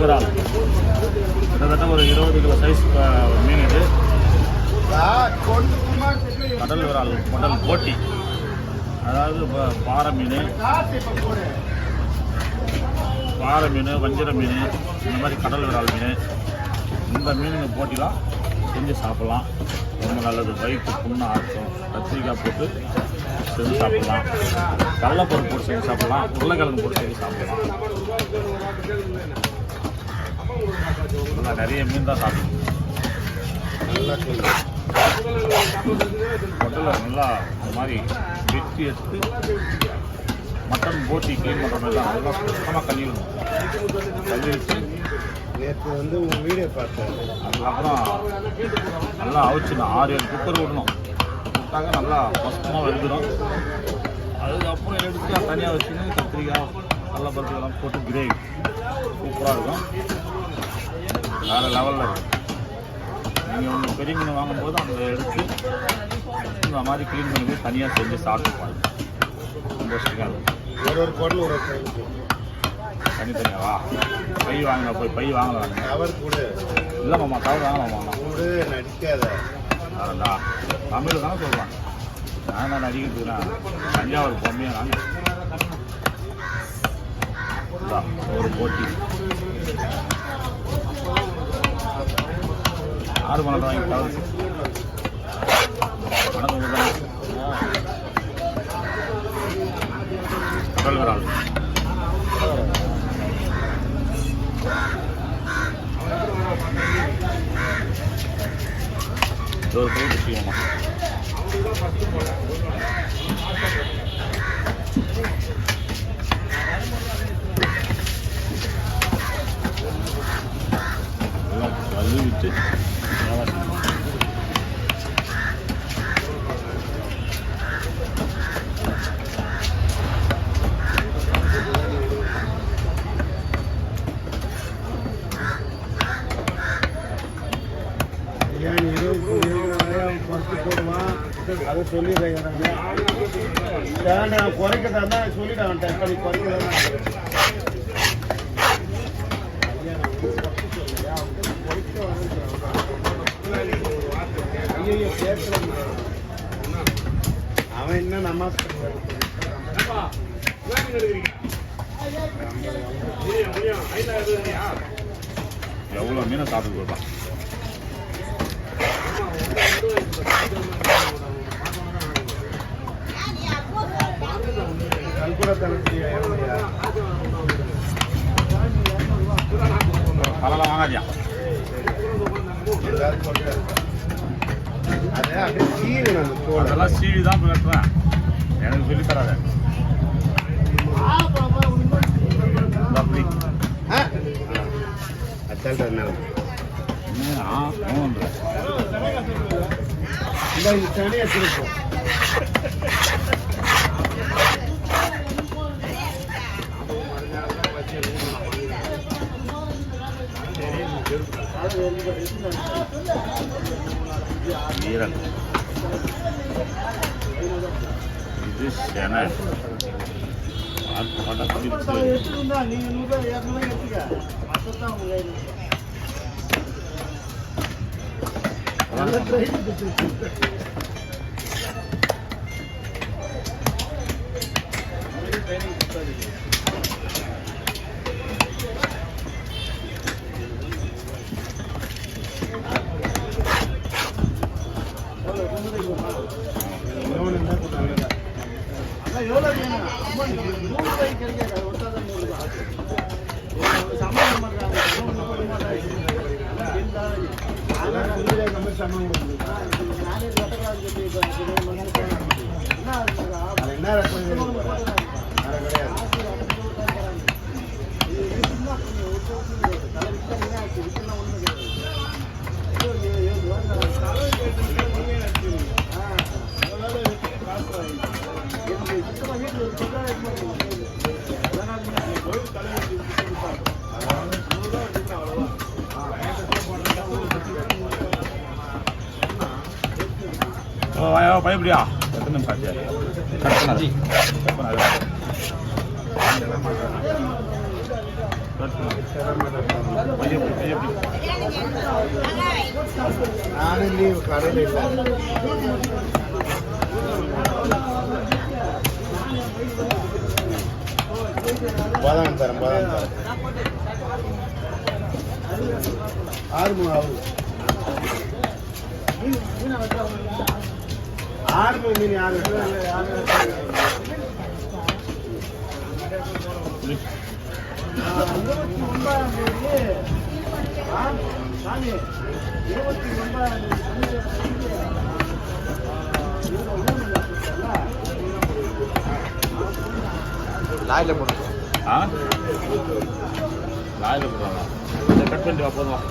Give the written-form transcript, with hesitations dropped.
விரால் கிட்டத்தட்ட ஒரு 20 kilo size மீன் இது. கடல் விரால் கடல் போட்டி, அதாவது பாறை மீன், வஞ்சிர மீன், இந்த மாதிரி கடல் விரால் மீன். இந்த மீனுங்க போட்டிலாம் செஞ்சு சாப்பிட்லாம், ரொம்ப நல்லது. வயிற்று புண்ணை ஆற்றும். கத்திரிக்காய் போட்டு செஞ்சு சாப்பிட்லாம், கடலைப்பருப்பு போட்டு செஞ்சு சாப்பிட்லாம், உருளைக்கிழங்கு போட்டு செஞ்சு சாப்பிட்லாம். நல்லா நிறைய மீன் தான் சாப்பிடணும். ஹோட்டலில் நல்லா இந்த மாதிரி வெட்டி எடுத்து மட்டன் போட்டி க்ளீன் பண்ணுற மாதிரி தான் நல்லா சுத்தமாக கழுவிடணும். கழுவிட்டு நேற்று வந்து உங்கள் வீடியோ பார்த்தேன். அதுக்கப்புறம் நல்லா அவிச்சு 6-7 குக்கர் விடணும். விட்டாங்க நல்லா மொத்தமாக வெந்துடும். அதுக்கப்புறம் எடுத்து தனியாக வச்சுன்னு கத்திரிக்காய் கடலைப்பருப்பு இதெல்லாம் போட்டு கிரேவி சூப்பராக இருக்கும், வேறு லெவலில் இருக்கும். நீங்கள் ஒன்று பெரிய மீன் வாங்கும்போது அந்த எடுத்து இந்த மாதிரி க்ளீன் பண்ணி போய் தனியாக செஞ்சு சாப்பிட்டுப்பாங்க. சந்தோஷமாக இருக்கும். ஒரு குடல் ஒரு தனித்தனியாவா? பை வாங்கினா போய் பை வாங்கலாம். கவர் கூட இல்லைம்மா, கவர் வாங்கலாமா? கூட நடிக்காத. அதா தமிழ் தானே சொல்கிறான். நான் என்ன நடிக்கிறதுனா தஞ்சாவூர் பொம்மையாக நாங்கள் ஒரு போட்டி 6 12 வாங்கி தவறு. வணக்கம் கடல் விரால் ஒரு போட்டு செய்வோமா? எல்லாம் கழுவிட்டு அதை சொல்லிடுறேன். நான் குறைக்கிறதா தான் சொல்லிட்டேன். இப்போ நீ குறைக்கிறதா ஐயோ பேசுகிறேன். அவன் என்ன நம்ம எவ்வளோ மீனை சாப்பிட்டு போட்டான். பரவாயில்ல வாங்காதியா? அதெல்லாம் சீவி தான் கட்டுறேன், எனக்கு சொல்லி தராத. அப்படி தனியாக திருப்போம். வீரல் இது சென பயப்படியா? எத்தனை நிமிஷம் ஆச்சு? கட் பண்ணாது. நானும் லீவ் கடையில் இல்லை. பாதாம் தரேன், பாதாம் தரேன். 6 ஆகுது. 6 மீன் 6 லாயில் போடுறாங்க. லாயில் போடுறாங்க. கட் பண்ணிட்டு வா போதும்.